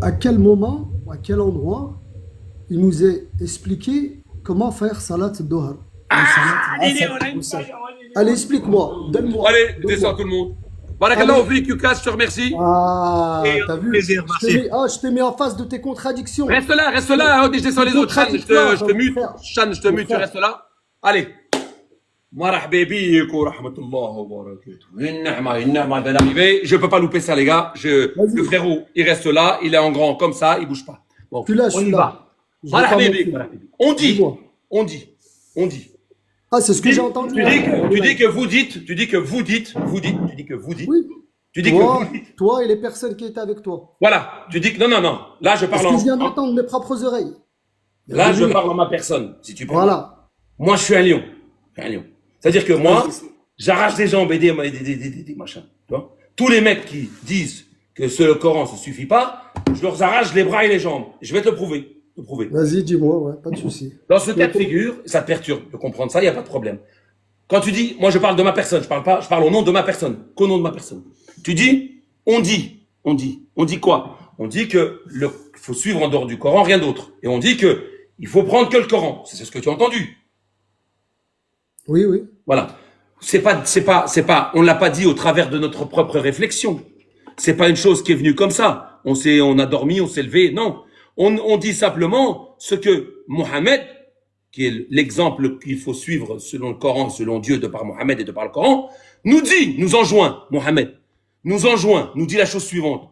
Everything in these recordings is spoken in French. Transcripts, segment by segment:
à quel moment, à quel endroit, il nous est expliqué comment faire salat Doha ou salat Allez, Asr on a ou une ça. page, Allez, explique-moi, donne-moi, allez, descends donne-moi. tout le monde. Barakallah, Allez. au Yukas, je te remercie. Ah, Et t'as un vu? plaisir, merci. Je t'ai mis en face de tes contradictions. Reste là, je descends C'est les autres. Chan, contradictoire, je te mon mute. frère. Chan, je te Mon mute, tu frère. restes là. Allez. مرحبا بيك ورحمة الله وبركاته. Une نعمة vient d'arriver. Je peux pas louper ça, les gars. Le Vas-y, frérot, il reste là. Il est en grand comme ça. Il bouge pas. Bon, je on suis y là. va. Je vais pas مرحبا بيك. mentir. On dit, Dis-moi. on dit, on dit. Ah, c'est ce que j'ai entendu. Hein, dans Tu le dis live. que vous dites, tu dis que vous dites, tu dis que vous dites, Oui. tu dis que vous dites. Toi et les personnes qui étaient avec toi. Voilà, tu dis que non. Là, je Parce parle que je viens d'entendre mes propres oreilles. là, je parle en ma personne, si tu peux. Voilà. Moi, je suis un lion. Je suis un lion. C'est-à-dire que moi, Vas-y. j'arrache des jambes et des machins. Tu vois. Tous les mecs qui disent que le Coran, ça suffit pas, je leur arrache les bras et les jambes. Je vais te le prouver. Vas-y, dis-moi, ouais, pas de souci. Dans ce cas de figure, ça te perturbe de comprendre ça, il n'y a pas de problème. Quand tu dis, moi je parle de ma personne, je parle au nom de ma personne, qu'au nom de ma personne. Tu dis, on dit quoi? On dit que faut suivre en dehors du Coran, rien d'autre. Et on dit que il faut prendre que le Coran. C'est ce que tu as entendu. Oui, oui. Voilà. On l'a pas dit au travers de notre propre réflexion. C'est pas une chose qui est venue comme ça. On a dormi, on s'est levé. Non. On dit simplement ce que Mohammed, qui est l'exemple qu'il faut suivre selon le Coran, selon Dieu, de par Mohammed et de par le Coran, nous dit, nous enjoint, Mohammed, nous dit la chose suivante.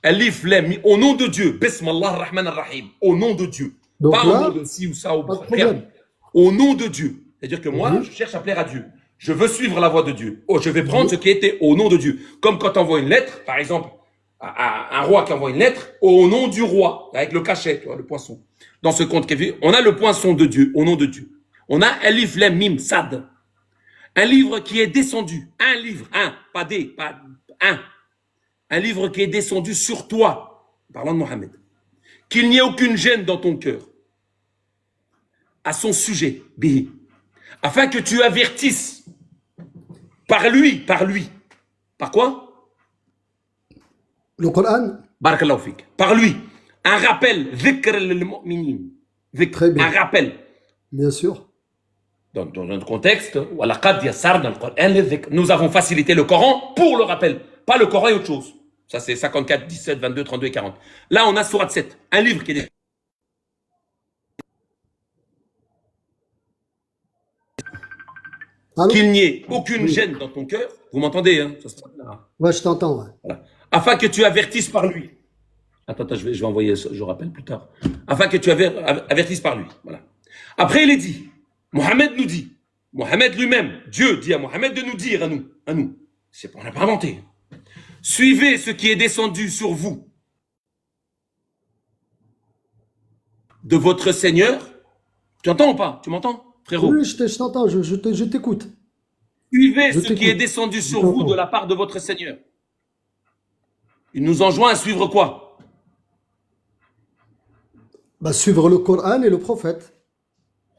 Alif Lam, au nom de Dieu, Bismillah ar-Rahman ar-Rahim, au nom de Dieu. Donc Pas là, au nom de ci ou ça, ou pas de problème. au nom de Dieu. C'est-à-dire que moi, Oui. je cherche à plaire à Dieu. Je veux suivre la voie de Dieu. Oh, je vais prendre ce qui était au nom de Dieu. Comme quand on envoie une lettre, par exemple, à un roi qui envoie une lettre, au nom du roi, avec le cachet, tu vois, le poisson. Dans ce conte, on a le poisson de Dieu, au nom de Dieu. On a Alif Lam Mim Sad. Un livre qui est descendu. Un livre, pas des, pas un. Un livre qui est descendu sur toi, parlant de Mohammed. Qu'il n'y ait aucune gêne dans ton cœur à son sujet, bihi, afin que tu avertisses par lui. Par quoi? Le Coran, Barakallahu fik. Par lui. Un rappel, dhikr lil-mu'minin. très bien. Un rappel. Bien sûr. Dans notre contexte, nous avons facilité le Coran pour le rappel. Pas le Coran et autre chose. Ça, c'est 54, 17, 22, 32 et 40. Là, on a Sourate 7, un livre qui est. Allô? Qu'il n'y ait aucune Oui. gêne dans ton cœur. Vous m'entendez, hein? Ça se passe là. Ouais, je t'entends. Ouais. Voilà. Afin que tu avertisses par lui. Attends, je vais envoyer ça, je rappelle plus tard. Afin que tu avertisses par lui. Voilà. Après, il est dit, Mohammed nous dit, Mohammed lui-même, Dieu dit à Mohammed de nous dire à nous. On n'a pas inventé. Suivez ce qui est descendu sur vous de votre Seigneur. Tu entends ou pas? Tu m'entends, frérot? Oui, je t'entends, je t'écoute. Suivez Je ce qui est t'écoute. descendu Je sur vous t'entends. de la part de votre Seigneur. Il nous enjoint à suivre quoi? Bah, suivre le Coran et le prophète.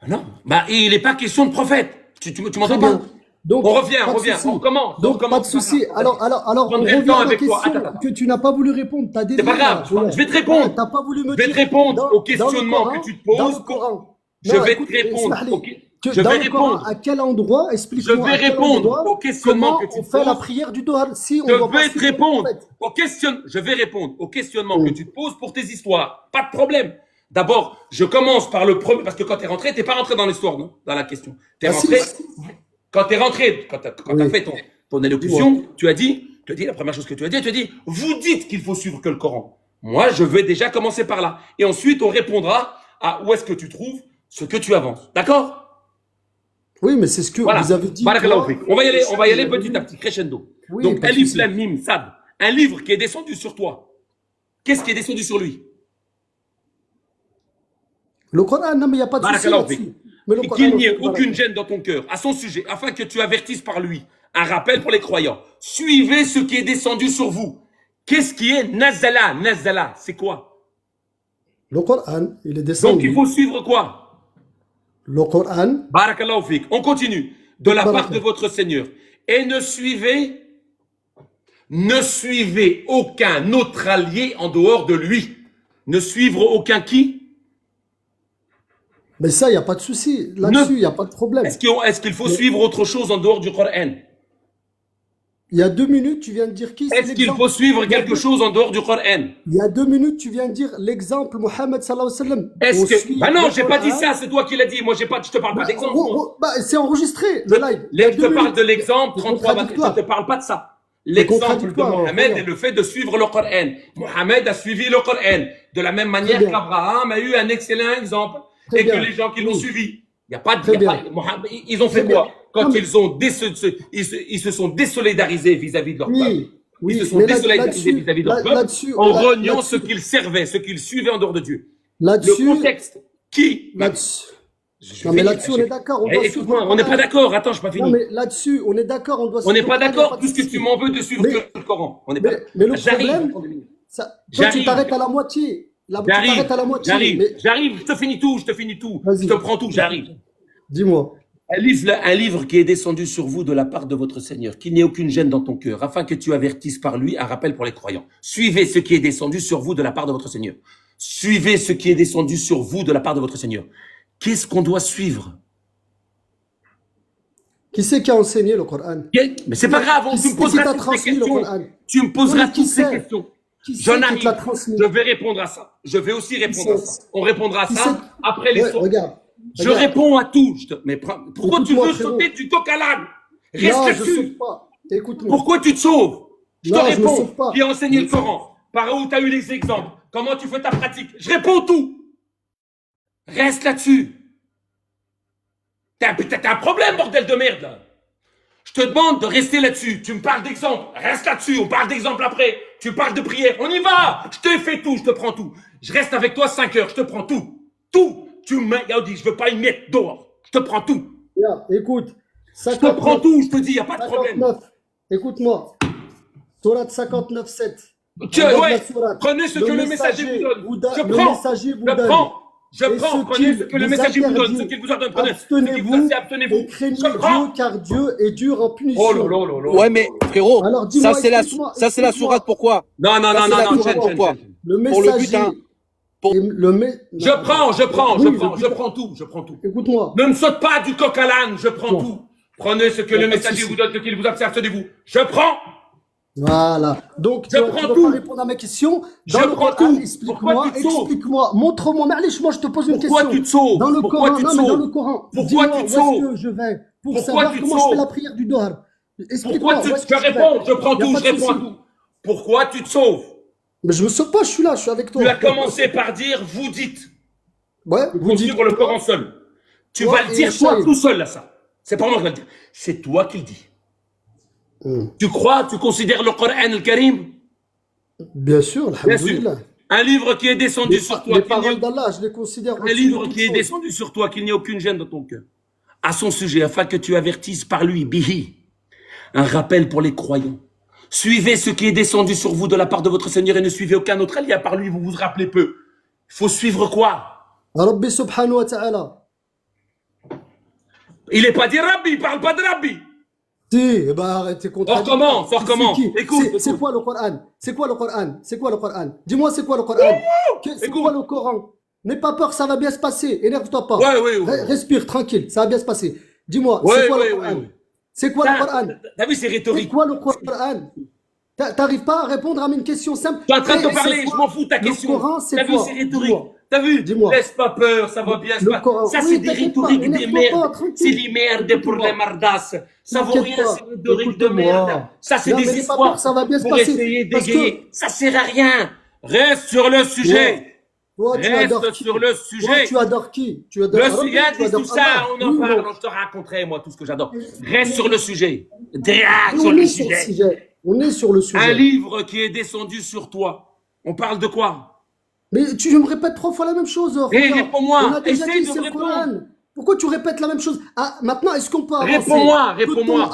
Non, bah il n'est pas question de prophète. Tu m'entends Très pas? bien. Donc, On revient, pas de souci. on commence. Donc, pas de souci. Alors, on Prendrai le revient temps à la avec toi. question Attends. que tu n'as pas voulu répondre. T'as C'est pas grave, je vais te répondre. T'as pas voulu me Je vais dire. te répondre dans- au dans le questionnement Coran, que tu te poses. Dans le Coran. Je Non, vais écoute, te répondre. Ismaël, Je dans vais le Coran, répondre. à quel endroit, Je explique-moi. vais à quel répondre endroit, au questionnement comment que tu on te fait la poses. prière du Doha si on Je doit pas vais te suivre le répondre prophète. au questionnement. Je vais répondre au questionnement que tu te poses pour tes histoires. Pas de problème. D'abord, je commence par le premier, parce que quand tu es rentré, tu n'es pas rentré dans l'histoire, non? Dans la question. Tu es Ah, si. rentré. Quand tu es rentré, quand tu Oui. as fait ton élocution, tu as dit, la première chose que tu as dit, vous dites qu'il faut suivre que le Coran. Moi, je vais déjà commencer par là. Et ensuite, on répondra à où est-ce que tu trouves ce que tu avances. D'accord? Oui, mais c'est ce que Voilà. vous avez dit. Barakallahu toi. fik. On va y aller petit à petit, crescendo. Oui, Donc, pas de Alif souci. Lam Mim Sad, un livre qui est descendu sur toi. Qu'est-ce qui est descendu sur lui? Le Coran, non, mais il n'y a pas de souci Barakallahu fik. là-dessus. Mais le Et Coran, qu'il n'y ait voilà. aucune gêne dans ton cœur à son sujet, afin que tu avertisses par lui. Un rappel pour les croyants. Suivez ce qui est descendu sur vous. Qu'est-ce qui est Nazala? Nazala, c'est quoi? Le Coran, il est Donc, descendu. il faut suivre quoi? Le Coran, Barakallahu fik. On continue. De la Baraka. part de votre Seigneur. Et ne suivez aucun autre allié en dehors de lui. Ne suivre aucun qui? Mais ça, il n'y a pas de souci. Là-dessus, il n'y a pas de problème. Est-ce qu'il faut suivre autre chose en dehors du Coran? Il y a 2 minutes, tu viens de dire qui? Est-ce qu'il faut suivre quelque chose en dehors du Coran? Il y a 2 minutes, tu viens de dire l'exemple Mohammed sallallahu alayhi wa sallam. Est-ce que... Bah non, j'ai pas dit ça, c'est toi qui l'as dit. Moi, j'ai pas, je te parle pas d'exemple. C'est enregistré, le live. Je te parle de l'exemple 33, je te parle pas de ça. L'exemple de Mohammed est le fait de suivre le Coran. Mohammed a suivi le Coran. De la même manière qu'Abraham a eu un excellent exemple et que les gens qui l'ont suivi. Il n'y a pas de... Ils ont fait quoi? Quand ils se sont désolidarisés vis-à-vis de leur peuple. Ils se sont désolidarisés vis-à-vis de leur peuple en reniant ce qu'ils servaient, ce qu'ils suivaient en dehors de Dieu. Le contexte qui... Non, mais là-dessus, on est d'accord. Écoute-moi, on n'est pas d'accord. Attends, je n'ai pas fini. Non, mais là-dessus, on est d'accord. On n'est pas d'accord puisque tu m'en veux de suivre le Coran. Mais le problème, toi, tu t'arrêtes à la moitié. J'arrive, je te finis tout. Je te prends tout, j'arrive. Dis-moi. Un livre qui est descendu sur vous de la part de votre Seigneur, qu'il n'y ait aucune gêne dans ton cœur, afin que tu avertisses par lui un rappel pour les croyants. Suivez ce qui est descendu sur vous de la part de votre Seigneur. Suivez ce qui est descendu sur vous de la part de votre Seigneur. Qu'est-ce qu'on doit suivre? Qui c'est qui a enseigné le Coran? Mais c'est pas grave, tu me poseras toutes ces questions. Tu me poseras toutes ces questions. J'en arrive. Je vais répondre à ça. Je vais aussi répondre à ça. On répondra à ça après les soins. Je réponds à tout. Mais pourquoi tu veux sauter du coq à l'âne? Reste là-dessus. Pourquoi tu te sauves? Je te réponds. Qui a enseigné le Coran? Par où tu as eu les exemples? Comment tu fais ta pratique? Je réponds tout. Reste là-dessus. T'as un problème, bordel de merde, là. Je te demande de rester là-dessus. Tu me parles d'exemple. Reste là-dessus. On parle d'exemple après. Tu parles de prière. On y va. Je te fais tout. Je te prends tout. Je reste avec toi 5 heures. Je te prends tout. Tout. Tu me dis, je veux pas une miette dehors. Je te prends tout. Écoute. Je te prends tout. Je te dis, il n'y a pas de problème. Écoute-moi. Sourate 59.7. Ouais. Prenez ce que le messager vous donne. Je prends. Prenez ce que le messager vous donne. Ce qu'il vous ordonne. Prenez. Abstenez-vous. Et craignez Dieu, car Dieu est dur en punition. Oh là là là là. Ouais, mais frérot, ça c'est la sourate pourquoi? Non. Le messager. Je prends tout. Écoute-moi. Ne me saute pas du coq à l'âne. Je prends tout. Prenez ce que le messager vous donne, ce qu'il vous observe, abstenez-vous. Je prends. Voilà. Donc, tu ne vas pas répondre à mes questions. Dans le Coran, explique-moi. Montre-moi. Mais allez, moi, je te pose une question. Pourquoi tu te sauves? Dans le Coran, Pourquoi tu te sauves? Où est-ce que je vais pour savoir comment je fais la prière du Dohar? Explique-moi. Je réponds. Je prends tout. Je réponds à tout. Pourquoi tu te sauves? Mais je me sauve pas. Je suis là. Je suis avec toi. Tu as commencé par dire vous dites. Ouais. Vous dites le Coran seul. Tu vas le dire toi tout seul là ça. C'est pas moi qui vais le dire. C'est toi qui le dis. Tu considères le Coran al-Karim? Bien sûr, alhamdoulilah. Un livre qui est descendu sur toi. Les paroles d'Allah, je les considère. Un livre qui est descendu sur toi, qu'il n'y ait aucune gêne dans ton cœur. À son sujet, afin que tu avertisses par lui, bihi, un rappel pour les croyants. Suivez ce qui est descendu sur vous de la part de votre Seigneur et ne suivez aucun autre allié. Par lui, vous vous rappelez peu. Il faut suivre quoi? Rabbi subhanahu wa ta'ala. Il n'est pas dit Rabbi, il ne parle pas de Rabbi. Si, eh ben arrête, t'es contradictoire. On recommence. Écoute. C'est quoi le Coran? Dis-moi, c'est quoi le Coran? C'est quoi le Coran? N'aie pas peur, ça va bien se passer. Énerve-toi pas. Ouais. Respire, tranquille, ça va bien se passer. Dis-moi, c'est quoi le Coran? C'est quoi le Coran? T'as vu, c'est rhétorique. C'est quoi le Coran? T'arrives pas à répondre à une question simple? Tu es en train de te parler, je m'en fous de ta question. Le Coran, c'est quoi? T'as vu, c'est rhétorique. T'as vu? Dis-moi. Laisse pas peur, ça va bien se passer. Ça, c'est des rhétoriques des merdes. C'est des merdes pour les mardas. Ça vaut rien, c'est des rhétoriques de merde. Ça, c'est des histoires pour essayer d'égayer. Ça sert à rien. Reste sur le sujet. Reste sur le sujet. Tu adores qui? Le sujet, tout ça, on en parle. Je te raconterai, moi, tout ce que j'adore. Reste sur le sujet. Direct sur le sujet. On est sur le sujet. Un livre qui est descendu sur toi. On parle de quoi? Mais tu me répètes 3 fois la même chose. Réponds-moi. Essaye de me répondre. Pourquoi tu répètes la même chose? Maintenant, est-ce qu'on peut avancer? Réponds-moi. Réponds-moi.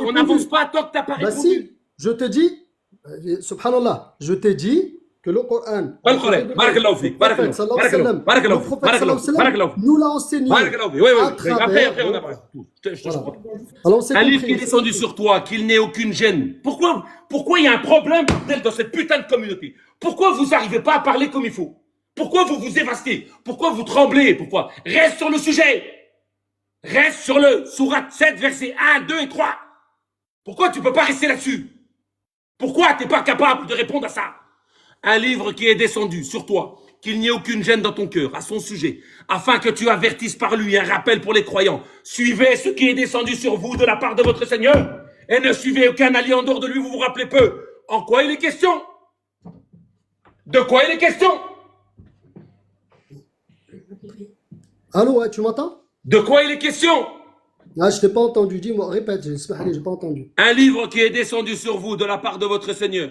On n'avance pas tant que tu n'as pas répondu. Si, je te dis, subhanallah, je t'ai dit que le Coran, nous l'a enseigné. Après, on a un livre qui est descendu sur toi, qu'il n'ait aucune gêne. Pourquoi il y a un problème dans cette putain de communauté? Pourquoi vous n'arrivez pas à parler comme il faut? Pourquoi vous vous évastez? Pourquoi vous tremblez? Pourquoi? Reste sur le sujet. Reste sur le sourate 7, versets 1, 2 et 3. Pourquoi tu ne peux pas rester là-dessus? Pourquoi tu n'es pas capable de répondre à ça? Un livre qui est descendu sur toi, qu'il n'y ait aucune gêne dans ton cœur à son sujet, afin que tu avertisses par lui un rappel pour les croyants. Suivez ce qui est descendu sur vous de la part de votre Seigneur, et ne suivez aucun allié en dehors de lui, vous vous rappelez peu. En quoi il est question? De quoi il est question? Allô, ouais, tu m'entends? De quoi il est question? Ah, je t'ai pas entendu. Dis-moi, répète, j'ai pas entendu. Un livre qui est descendu sur vous de la part de votre Seigneur.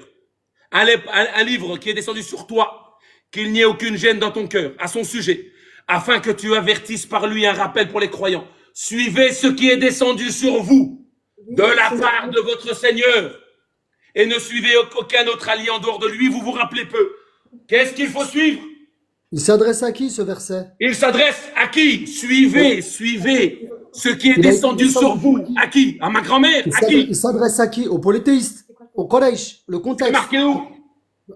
Un livre qui est descendu sur toi, qu'il n'y ait aucune gêne dans ton cœur à son sujet, afin que tu avertisses par lui un rappel pour les croyants. Suivez ce qui est descendu sur vous de la part de votre Seigneur, et ne suivez aucun autre allié en dehors de lui, vous vous rappelez peu. Qu'est-ce qu'il faut suivre? Il s'adresse à qui, ce verset? Il s'adresse à qui? Suivez ce qui est descendu sur vous. À qui? À ma grand-mère? À qui? Il s'adresse à qui? Aux polythéistes, au Quraysh, le C'est contexte. marqué où?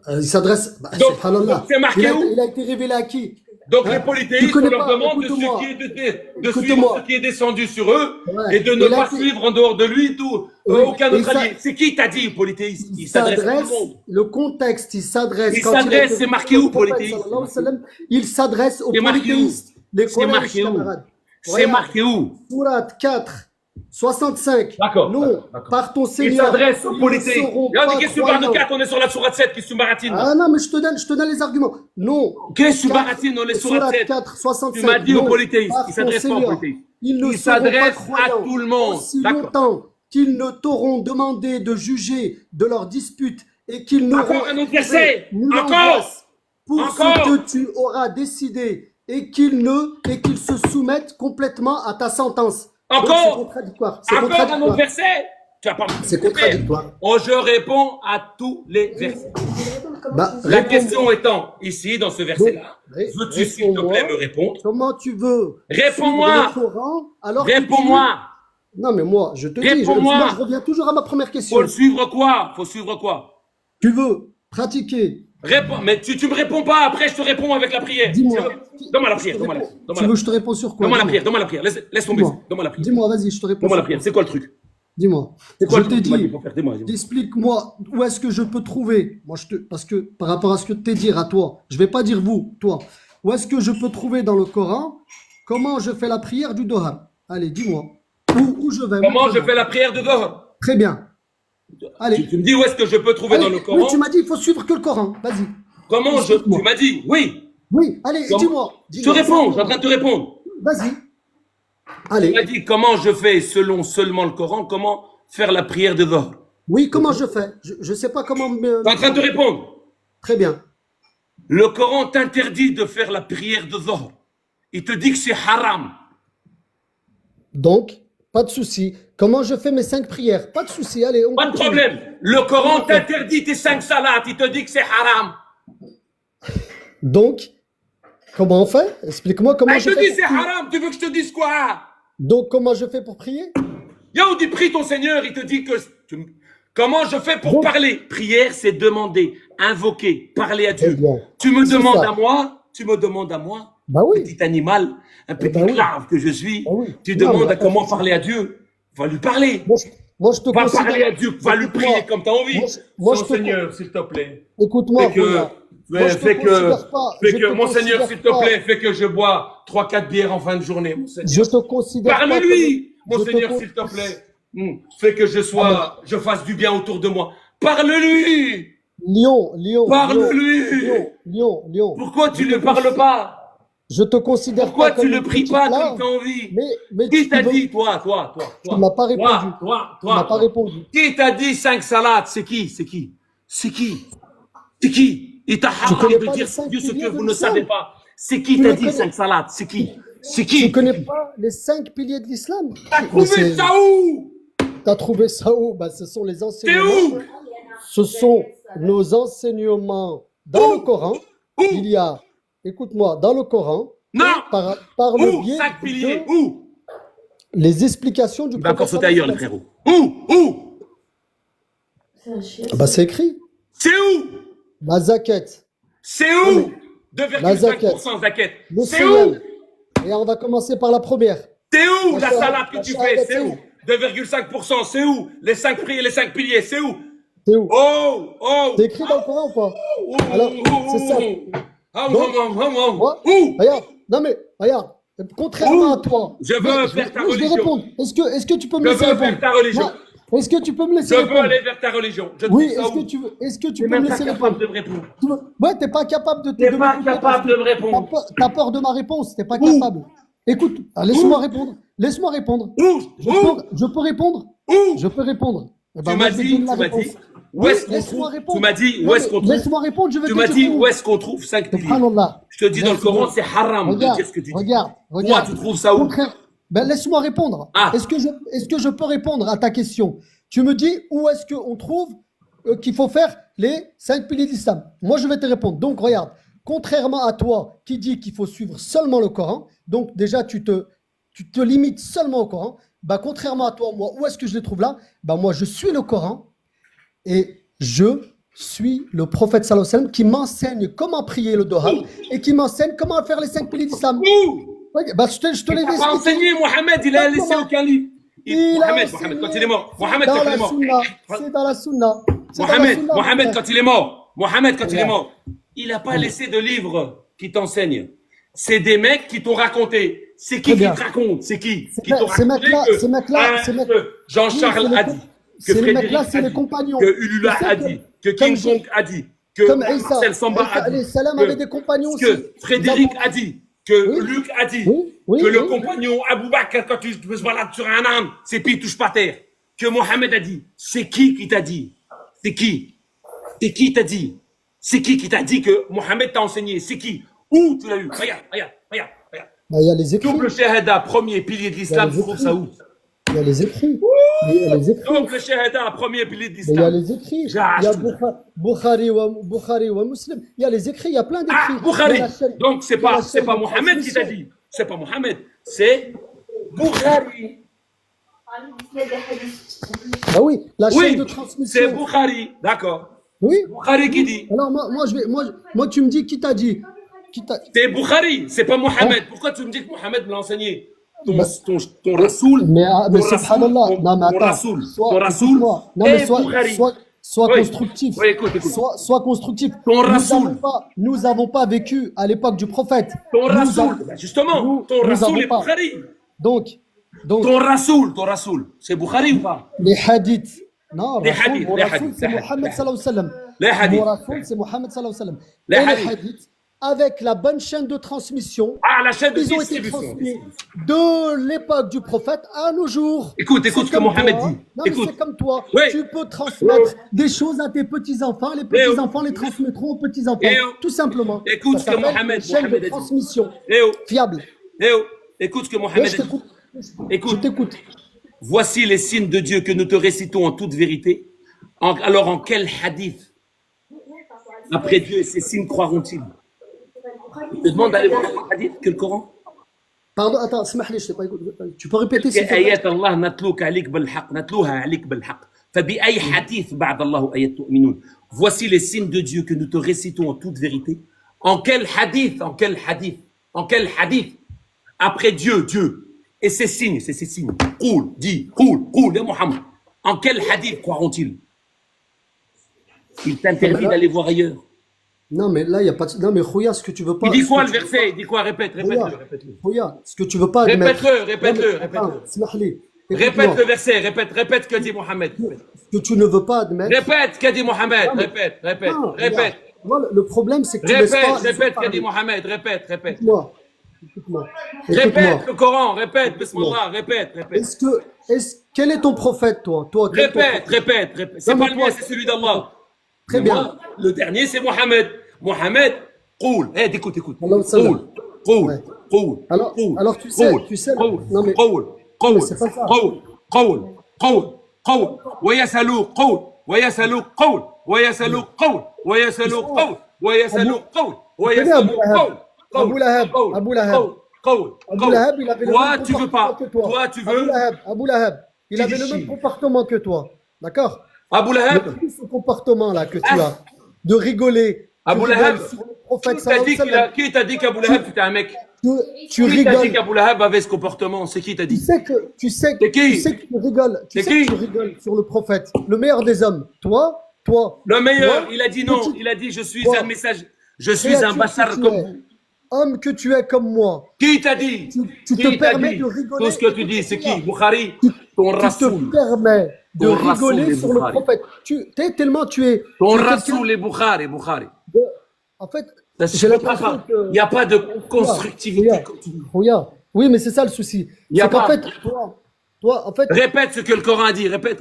Il s'adresse. Donc, subhanallah. c'est marqué où? Il a été révélé à qui? Donc Hein? les polythéistes, Tu connais on leur pas, demande de écoute-moi. suivre ce qui est descendu sur eux, Ouais. et de Il ne a pas été- suivre en dehors de lui Oui. aucun Et autre ça- allié. C'est qui t'a dit polythéiste? Il Il s'adresse à tout s'adresse, le monde. le contexte, il s'adresse. Il quand a s'adresse, été c'est marqué révélé où, au prophète, polythéiste? sallallahu alayhi wa sallam, il s'adresse aux C'est marqué où? polythéistes. Les C'est Quraysh, marqué où? camarades. C'est Regarde. marqué où? Sourate 4, 65. D'accord, Non, d'accord. par ton Il Seigneur. s'adresse aux ils ne polythéistes. seront Regarde, pas qu'est-ce que tu parles de croyants. 4? On est sur la sourate 7, qu'est-ce que tu baratines? Ah non, mais je te donne les arguments. Non. Qu'est-ce que tu 4, baratines? On est sur la Sourate 7. 4, 65. Tu m'as dit aux Non, polythéistes. par Il ton s'adresse pas aux Seigneur. polythéistes. Ils ne Il seront pas s'adresse à croyants tout le monde. aussi D'accord. longtemps qu'ils ne t'auront demandé de juger de leurs disputes et qu'ils n'auront Encore un autre verset. nulle Encore. angoisse pour Encore. ce que tu auras décidé et qu'ils se soumettent complètement à ta sentence. Donc, Encore. c'est contradictoire. C'est Encore un autre contradictoire. verset. Tu vas pas me C'est couper. contradictoire. Oh, je réponds à tous les versets. Bah, La réponds-moi. question étant, ici, dans ce verset-là, Ré- veux-tu, s'il te réponds-moi. plaît, me répondre? Comment tu veux Réponds-moi. suivre le Coran alors que Réponds-moi. Non, mais moi, je te dis, Réponds-moi. moi, je reviens toujours à ma première question. Faut le suivre quoi? Faut suivre quoi? Tu veux pratiquer. Réponds. Mais tu me réponds pas. Après, je te réponds avec la prière. Dis-moi. Donne-moi la prière. Donne-moi la prière. Tu veux que je te réponds sur quoi? Donne-moi la Dis-moi. prière. Donne-moi la prière. Laisse tomber. Dis-moi. Donne-moi la prière. Dis-moi, vas-y, je te réponds. Donne-moi la sur prière. quoi. C'est quoi le truc? Dis-moi. C'est quoi Je le t'ai truc? Dis-moi, dit, dis-moi, frère, dis-moi. explique-moi où est-ce que je peux trouver. Parce que par rapport à ce que t'es dire à toi, je vais pas dire vous, toi. Où est-ce que je peux trouver dans le Coran comment je fais la prière du Doha? Allez, dis-moi. Où je vais? Comment je montre-moi. fais la prière de Doha? Très bien. Allez. Tu me dis où est-ce que je peux trouver Allez, dans le oui, Coran? tu m'as dit, il faut suivre que le Coran. Vas-y. Comment je. Explique-moi. Tu m'as dit, oui. Oui, allez, Comment- dis-moi. Je te réponds, je suis en train de te répondre. Vas-y. Tu Allez. m'as dit comment je fais selon seulement le Coran, comment faire la prière de Dhuhr. Oui, comment je fais? Je ne sais pas comment me... Tu es en train de te répondre. Très bien. Le Coran t'interdit de faire la prière de Dhuhr. Il te dit que c'est haram. Donc, pas de souci. Comment je fais mes 5 prières? Pas de souci. Allez, on Pas de continue. problème. Le Coran t'interdit tes 5 salats. Il te dit que c'est haram. Donc, comment on fait? Explique-moi comment Ah, je je te fais. dis c'est haram. Tu veux que je te dise quoi? Donc, comment je fais pour prier? Yaoudi, prie ton Seigneur. Il te dit que. Comment je fais pour Donc- parler? Prière, c'est demander, invoquer, parler à Dieu. Eh bien, Tu me c'est demandes ça. à moi. Tu me demandes à moi. Bah oui. Petit animal, un petit ben oui. larve que je suis, Ben oui. tu Non, demandes mais à comment attends. parler à Dieu, va lui parler. Moi, je te Va considère... parler à Dieu, va lui Écoute-moi. prier comme tu as envie. Moi, je Mon te- Seigneur, s'il te plaît. Écoute-moi, Fais que, Roya. Moi, je te fais que, considère pas- fais je que, te mon Seigneur, considère s'il te pas- plaît, fais que je bois 3-4 bières en fin de journée, mon Seigneur. Je te considère pas Parle-lui, comme- mon je te Seigneur, con- s'il te plaît. Fais que je fasse du bien autour de moi. Parle-lui. Lion. Parle-lui. Lion. Pourquoi tu Je ne te parles considère- pas? Je te considère Pourquoi pas comme tu ne une pries petite pas larve, comme tu as envie? mais Qui tu t'a veux- dit, toi? Tu m'as pas répondu. Toi. Tu m'as pas répondu. Qui t'a dit 5 salades? C'est qui? Il t'a Tu connais haram de pas dire les 5 Dieu ce piliers que de vous ne l'islam? savez pas. C'est qui Tu t'a le dit connais? 5 salades? C'est qui? Tu connais pas les 5 piliers de l'islam? T'as Mais trouvé c'est- ça où? T'as trouvé ça où? Bah, ce sont les T'es enseignements. où? Ce sont nos enseignements dans le Coran. Où? Il y a, écoute-moi, dans le Coran, Non! par le Où? biais 5 piliers. de Où? les explications du Il va encore prophète. sauter ailleurs, le frérot. Où? Ah bah, c'est écrit. C'est où? La zakat. C'est Non, où la zakat. 2,5% zakat? Le C'est où? siyam. Et on va commencer par la première. C'est où La la salade que la tu fais? C'est où? shahadatain. 2,5%, c'est où? Les 5 prix et les 5 piliers, c'est où? C'est où? Oh, oh, C'est écrit dans le Coran ou pas? oh, Alors, c'est ça. oh, Moi, où? regarde, non mais, regarde, contrairement à toi, Je veux faire ta moi, je vais religion. répondre. Est-ce que tu peux me Je laisser veux répondre? faire ta religion. Moi, est-ce que tu peux me Je laisser veux répondre? aller vers ta religion. Je Oui, trouve ça où? est-ce que tu T'es peux me même pas laisser capable répondre? de me répondre. Ouais, t'es pas capable de T'es de pas m'écouter parce capable que de me répondre. t'as peur de ma réponse, t'es pas Où? capable. Écoute, laisse-moi répondre. Laisse-moi répondre. Où? Je peux répondre? Où? Je peux répondre. Eh ben, Tu moi, m'as je vais te dit, donner la tu m'as réponse. dit, où Oui, est-ce qu'on laisse-moi trouve? répondre. Tu m'as dit, Non, où est-ce mais qu'on trouve? laisse-moi répondre, je vais Tu te m'as dire dit, où. où est-ce qu'on trouve 5 piliers? Subhanallah. Je te dis, dans le Coran, c'est haram de Regarde, dire ce que tu dis. regarde, Toi, regarde. tu trouves ça où? Ben, laisse-moi répondre. Ah. Est-ce que je peux répondre à ta question? Tu me dis où est-ce qu'on trouve qu'il faut faire les 5 piliers de l'islam? Moi, je vais te répondre. Donc, regarde, contrairement à toi qui dis qu'il faut suivre seulement le Coran, donc déjà, tu te limites seulement au Coran. Bah, contrairement à toi, moi, où est-ce que je les trouve là? Bah, moi, je suis le Coran et je suis le prophète sallallahu alayhi wa sallam qui m'enseigne comment prier le Doha et qui m'enseigne comment faire les 5 piliers d'islam. Où? Bah, je te l'ai Il n'a pas expliqué. enseigné, Mohamed, il a laissé aucun livre. Mohamed, quand il est mort. Mohamed, quand il est mort. C'est dans la sunna. Mohamed, quand il est mort. Mohamed, quand il est mort. Il n'a pas laissé de livre qui t'enseigne. C'est des mecs qui t'ont raconté. C'est qui te raconte? C'est qui? Qui t'ont raconté que Jean-Charles a dit, que Frédéric a dit, que Ulula a dit, que King Kong a dit, que Marcel Samba a dit, que Frédéric a dit, que Luc a dit, que le compagnon Abou Bakr, quand tu te balades sur un âne, ses pieds touchent pas terre, que Mohamed a dit. C'est qui t'a dit? C'est qui? C'est qui t'a dit? C'est qui t'a dit que Mohamed t'a enseigné? C'est qui? Où tu l'as eu? Regarde. Bah, il y a les écrits. Double shahada, premier pilier de l'islam, tu trouves ça où? Il y a les écrits. Double shahada, premier pilier de Il y a l'islam. les écrits. Il y a Bukhari ou Muslim. Il y a les écrits, il y a plein d'écrits. Bukhari. Donc c'est pas Mohamed qui t'a dit. C'est pas Mohamed, c'est Bukhari. Ah oui, la chaîne de transmission. C'est Bukhari, d'accord. Oui. Bukhari qui dit. Alors moi tu me dis qui t'a dit. C'est Bukhari, c'est pas Mohamed. Pourquoi tu me dis que Mohamed me l'a enseigné? Ton Rasoul. Mais subhanallah. Non mais attends. Ton Rasoul. Non mais sois constructif. Oui, écoute. Sois constructif. Ton Rasoul. Nous n'avons pas vécu à l'époque du prophète. Ton Rasoul. Justement, ton Rasoul est Bukhari. Donc. Ton Rasoul, c'est Bukhari ou pas? Les hadiths. Non, les hadiths. C'est Mohamed sallallahu alayhi wa sallam. Les hadiths. Mon Rasoul, c'est Mohamed sallallahu alayhi wa sallam. Les hadiths, avec la bonne chaîne de transmission, la chaîne de ils ont été transmis de l'époque du prophète à nos jours. Écoute ce que Mohamed dit. Non, mais c'est comme toi. Oui. Tu peux transmettre des choses à tes petits-enfants. Les petits-enfants les transmettront aux petits-enfants. Tout simplement. Écoute ce que Mohamed dit. Chaîne de transmission fiable. Écoute ce que Mohamed dit. Écoute. Je t'écoute. Voici les signes de Dieu que nous te récitons en toute vérité. Alors en quel hadith, après Dieu et ses signes, croiront-ils? Je te demande d'aller voir le hadith que le Coran. Pardon, attends, smahli, je t'ai pas écouté. Tu peux répéter s'il te plaît? آيات الله نتلوك عليك بالحق نتلوها عليك بالحق فبأي حديث بعد الله آيات تؤمنون. Voici les signes de Dieu que nous te récitons en toute vérité. En quel hadith après Dieu et ses signes, Qoul, dis, Qoul, ya Muhammad. En quel hadith croiront-ils? Il t'interdit d'aller voir ailleurs. Non, mais là, il n'y a pas de... Non, mais Khouya, ce que tu veux pas... Il dit quoi le verset? Il dit quoi? Répète-le. Khouya, ce que tu veux pas admettre... Répète-le. Répète le verset, répète ce que dit Mohamed. Ce que tu ne veux pas admettre... Répète ce qu'a dit Mohamed, répète. Voilà, le problème, c'est que tu répète ce qu'a dit Mohamed, répète. Écoute-moi. Répète le Coran, répète, bismillah, répète. Quel est ton prophète, toi? Répète. C'est pas le mien, c'est celui d'Allah. Très bien. Le dernier, c'est Mohamed. Mohamed, Qoul. Écoute. Qoul. Alors tu sais. Non mais. Qoul. C'est pas ça. Qoul. ويسألوا قول. Abu Lahab, il avait le même comportement que toi. Toi, tu veux. Abu Lahab, il avait le même comportement que toi. D'accord? Abu Lahab. Ce comportement-là que tu as. de rigoler. Abou Tu Lahab, rigoles sur le prophète sallallahu alayhi wa sallam. qui t'a dit qu'Abou Lahab c'était un mec? Tu Qui t'a dit rigoles. qu'Abou Lahab avait ce comportement? C'est qui t'a Tu dit? sais que tu C'est qui? rigoles. Tu C'est sais que qui? tu rigoles sur le prophète, le meilleur des hommes. Toi, Le meilleur, toi, il a dit non. petit- Il a dit je suis toi, un message, je suis un créature bâtard que tu comme es, vous. homme que tu es comme moi. Qui t'a dit? Tu Qui te t'a permets dit? de rigoler. Tout ce que tu dis, c'est qui? Bukhari? Ton Tu te Rassoul. permets de Ton rigoler Rassoul, sur le Bukhari. prophète. Tellement tu es. Ton tu es quelqu'un Rassoul et Bukhari. de- En fait, Ça se j'ai comprend l'impression pas. que. Il n'y a pas de constructivité. Regarde. Oui, mais c'est ça le souci. Y a C'est qu'en pas. fait, toi, en fait, Répète ce que le Coran a dit. Répète.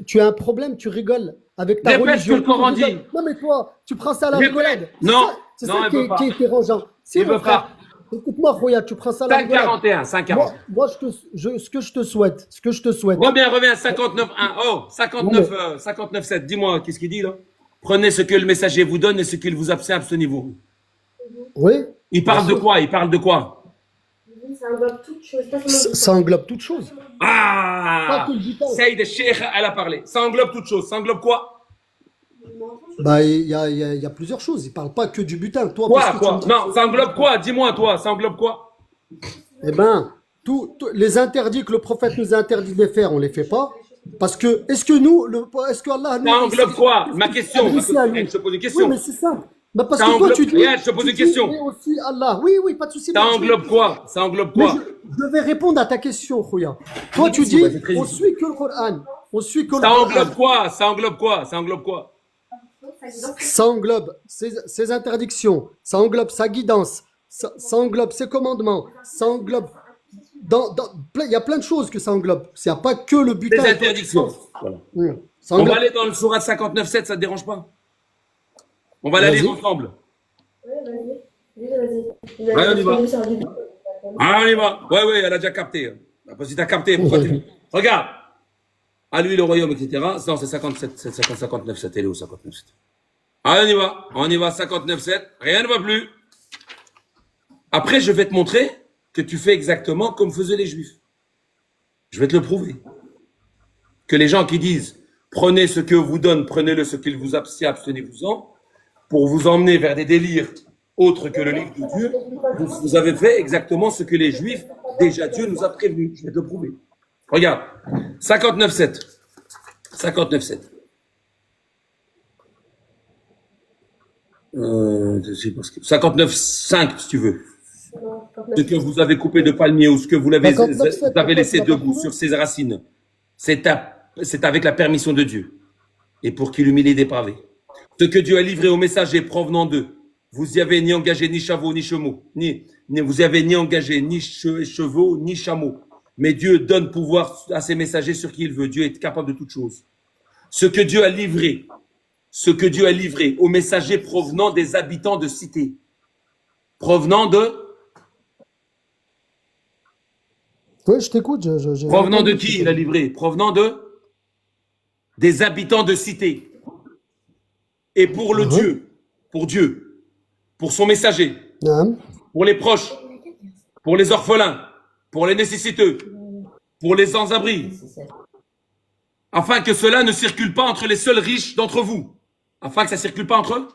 tu as un problème, tu rigoles avec ta Répète religion. ce que le Coran Tu rigoles. dit. Non, mais toi, tu prends ça à la Répète. rigolade. Non. C'est Non, ça elle qui veut est, pas. qui est dérangeant. Si, Il mon veut frère, écoute-moi, Roya, tu prends ça à la rigolade. 5,41. 5,41. Moi, ce que je te souhaite, Reviens, 59,1. Oh, 59,7. Dis-moi, qu'est-ce qu'il dit là? Prenez ce que le messager vous donne et ce qu'il vous abstient, abstenez-vous. oui, Il parle de quoi? Ça englobe toute chose. ça englobe toute chose. Ah! Pas tout le butin. Saïd Cheikh, elle a parlé. Ça englobe toute chose. Ça englobe quoi? Bah, il y a plusieurs choses. Il parle pas que du butin. Toi, Quoi, parce que tu quoi? me dis- Non, ça englobe quoi? Dis-moi, toi, ça englobe quoi? Eh ben, les interdits que le prophète nous a interdit de les faire, on les fait pas. Parce que, est-ce que Allah nous Ça englobe quoi? Ma question. adressé à nous. Je te pose une Oui, question. mais c'est ça. Bah, parce Ça que toi, englobe- tu dis. Regarde, je te pose tu une dis, question. mais aussi Allah. Oui, pas de souci. Ça mais tu- englobe quoi? Ça englobe Mais quoi? je vais répondre à ta question, Khouya. Toi, tu Vas-y, dis, vas-y, très on vite. suit que le Coran. On suit que le Ça Coran. englobe quoi? Ça englobe quoi? Ça englobe quoi? Ça englobe ses interdictions, ça englobe sa guidance, ça englobe ses commandements, ça englobe. Il y a plein de choses que ça englobe. Il n'y a pas que le Des butin. interdictions. Voilà. Ça On englobe- va aller dans le Sourate 59,7, ça te dérange pas? On va la Vas-y. lire ensemble. Vas-y. Ouais, on y va. Ah, on y va. Ouais, elle a déjà capté. Parce que tu as capté. Pourquoi Regarde. À lui le royaume, etc. Non, c'est 59,7. Elle est où 59,7? Ah, on y va. 59,7. Rien ne va plus. Après, je vais te montrer que tu fais exactement comme faisaient les Juifs. Je vais te le prouver. Que les gens qui disent prenez ce que vous donne, prenez-le ce qu'il vous abstient, abstenez-vous-en, pour vous emmener vers des délires autres que le livre de Dieu, vous avez fait exactement ce que les Juifs, déjà Dieu nous a prévenus. Je vais te le prouver. Regarde, 59,7. 59,7. C'est parce que 59,5 si tu veux. Ce que vous avez coupé de palmier ou ce que vous avez 59,7, vous avez laissé pourquoi tu l'as debout pas sur ses racines, c'est avec la permission de Dieu et pour qu'il humilie les dépravés. Ce que Dieu a livré aux messagers provenant d'eux, vous y avez ni engagé ni chevaux ni chameaux, vous y avez ni engagé ni chevaux ni chameaux. Mais Dieu donne pouvoir à ses messagers sur qui il veut. Dieu est capable de toutes choses. Ce que Dieu a livré aux messagers provenant des habitants de cité, provenant de Oui, je t'écoute. Provenant de qui il a livré? Provenant des habitants de cité. Et pour le Dieu, pour son messager, pour les proches, pour les orphelins, pour les nécessiteux, pour les sans-abri, afin que cela ne circule pas entre les seuls riches d'entre vous. Afin que ça ne circule pas entre eux.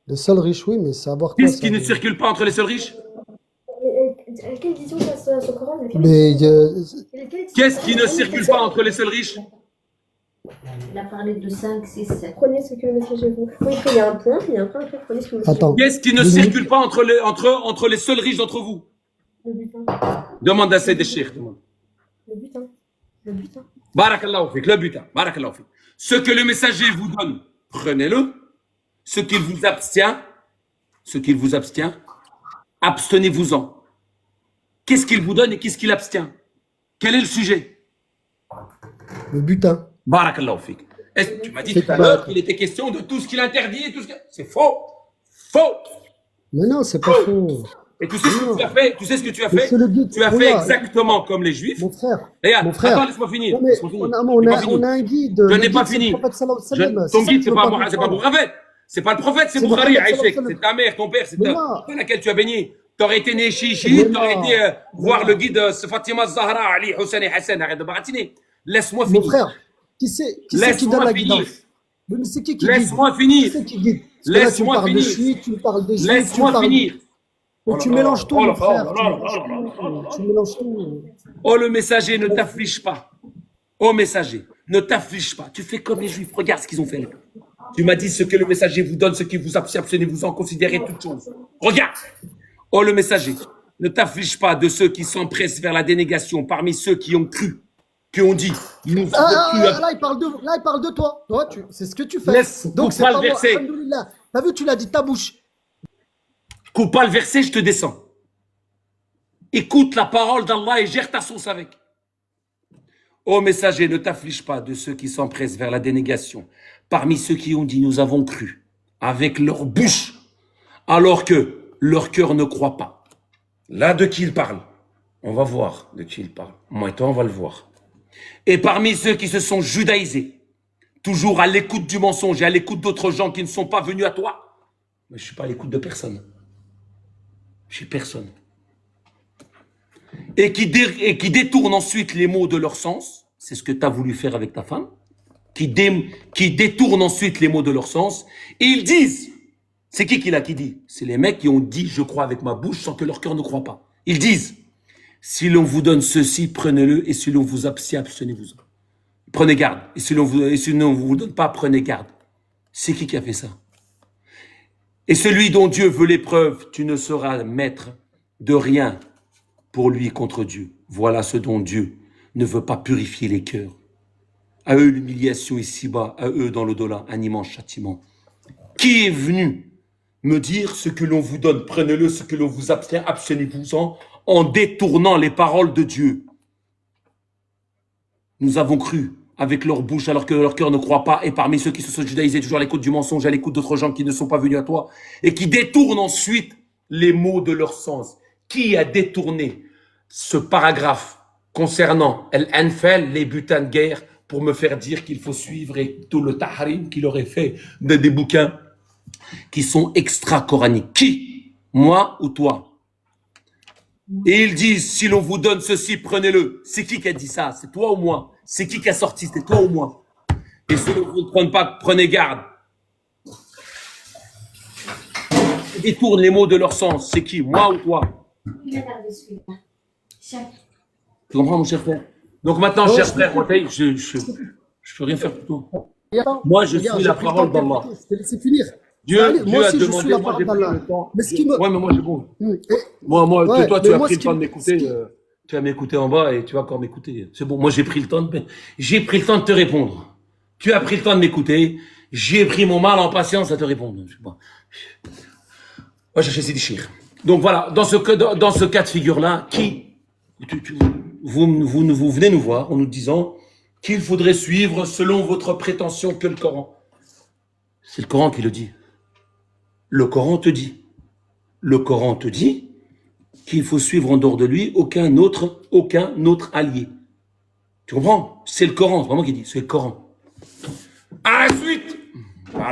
Les seuls riches, oui, mais savoir quoi. Qu'est-ce qui ne circule pas entre les seuls riches? Quelle édition ça se Coran? Mais Qu'est-ce qui ne circule pas entre les seuls riches? Il a parlé de 5, 6, 7. Prenez ce que le messager vous. Oui, il y a un point, après prenez ce que le messager attends. Qu'est-ce qui ne circule pas entre les seuls riches d'entre vous? Le butin. Demande à Saïd Cheikh. Le butin. Le butin. Barakallahu fik, le butin. Barakallahu fik. Ce que le messager vous donne, prenez-le. Ce qu'il vous abstient, abstenez-vous-en. Qu'est-ce qu'il vous donne et qu'est-ce qu'il abstient? Quel est le sujet? Le butin. Barakallahu fik. Tu m'as dit tout à l'heure qu'il était question de tout ce qu'il interdit et tout ce que... C'est faux. Faux. Mais non, c'est pas faux. Et tu sais ce que tu as fait? Tu sais ce que tu as fait? c'est le guide. Tu as fait exactement comme les Juifs. Mon frère. Regarde, Mon frère. attends, laisse-moi finir. Non, mais Laisse-moi finir. on J'ai pas fini. a un guide. Je n'ai pas fini. Ton guide, c'est pas Boukhari. C'est pas le prophète, c'est Boukhari, Aïchek. C'est ta mère, ton père, c'est dans laquelle tu as baigné. Tu aurais été né chichi, tu aurais été voir le guide Fatima Zahra, Ali, Hussein et Hassan. Arrête de baratiner. Laisse-moi finir. Mon frère, qui c'est qui donne la guidance? Mais c'est qui guide? Laisse-moi finir. C'est qui guide? Parce que là, tu me Laisse-moi parles de finir. chiites, tu me parles des juifs, tu me Laisse-moi parles... finir. Mais tu mélanges tout, mon frère. Tu mélanges tout. Oh, le messager, ne t'afflige pas. Oh, messager, ne t'afflige pas. Tu fais comme les juifs. Regarde ce qu'ils ont fait là. Tu m'as dit ce que le messager vous donne, ce qui vous abstenez-vous en considérez toutes choses. Regarde. Oh, le messager, ne t'afflige pas de ceux qui s'empressent vers la dénégation parmi ceux qui ont cru, qui ont dit. Là, il parle de toi. Toi, c'est ce que tu fais. Donc, c'est pas le verset. T'as vu, tu l'as dit, ta bouche. Coupe pas le verset, je te descends. Écoute la parole d'Allah et gère ta sauce avec. Ô messager, ne t'afflige pas de ceux qui s'empressent vers la dénégation, parmi ceux qui ont dit nous avons cru, avec leur bouche, alors que leur cœur ne croit pas. Là, de qui il parle? On va voir de qui il parle. Moi et toi, on va le voir. Et parmi ceux qui se sont judaïsés, toujours à l'écoute du mensonge et à l'écoute d'autres gens qui ne sont pas venus à toi, mais je ne suis pas à l'écoute de personne. Je suis personne. Et qui détournent ensuite les mots de leur sens, c'est ce que tu as voulu faire avec ta femme, qui détournent ensuite les mots de leur sens, et ils disent, c'est qui l'a qui dit? C'est les mecs qui ont dit je crois avec ma bouche sans que leur cœur ne croit pas. Ils disent, si l'on vous donne ceci, prenez-le, et si l'on vous abstient, abstenez-vous. Prenez garde, et si l'on ne vous donne pas, prenez garde. C'est qui a fait ça? Et celui dont Dieu veut l'épreuve, tu ne seras maître de rien pour lui contre Dieu. Voilà ce dont Dieu ne veut pas purifier les cœurs. À eux l'humiliation ici-bas, à eux dans l'au-delà, un immense châtiment. Qui est venu me dire ce que l'on vous donne, prenez-le, ce que l'on vous abstient, abstenez-vous-en, en détournant les paroles de Dieu. Nous avons cru avec leur bouche alors que leur cœur ne croit pas, et parmi ceux qui se sont judaïsés toujours à l'écoute du mensonge, à l'écoute d'autres gens qui ne sont pas venus à toi, et qui détournent ensuite les mots de leur sens. Qui a détourné ce paragraphe concernant l'Anfal, les butins de guerre, pour me faire dire qu'il faut suivre et tout le tahrim qu'il aurait fait des bouquins qui sont extra-coraniques? Qui? Moi ou toi? Et ils disent, si l'on vous donne ceci, prenez-le. C'est qui a dit ça? C'est toi ou moi? C'est qui a sorti? C'est toi ou moi? Et si l'on vous ne prend pas, prenez garde. Ils détournent les mots de leur sens. C'est qui? Moi ou toi? Il a gardé celui-là. Tu comprends, mon cher frère? Donc maintenant, cher frère, moi, je peux rien faire pour toi. Moi, je suis la parole d'Allah. C'est finir. Dieu a je demandé, suis la moi parole j'ai pris d'Allah. le temps. Mais ce qui me... Ouais, mais moi j'ai bon. Ouais, Toi, tu mais as moi, pris ce le temps qui- de m'écouter. Tu vas m'écouter en bas et tu vas encore m'écouter. C'est bon, moi j'ai pris le temps de te répondre. Tu as pris le temps de m'écouter. J'ai pris mon mal en patience à te répondre. Je sais pas. Moi, j'ai essayé de chier. Donc voilà, dans ce cas de figure-là, vous venez nous voir en nous disant qu'il faudrait suivre selon votre prétention que le Coran. C'est le Coran qui le dit. Le Coran te dit. Le Coran te dit qu'il faut suivre en dehors de lui aucun autre allié. Tu comprends? C'est le Coran, c'est pas moi qui dis, c'est le Coran. À la suite, par la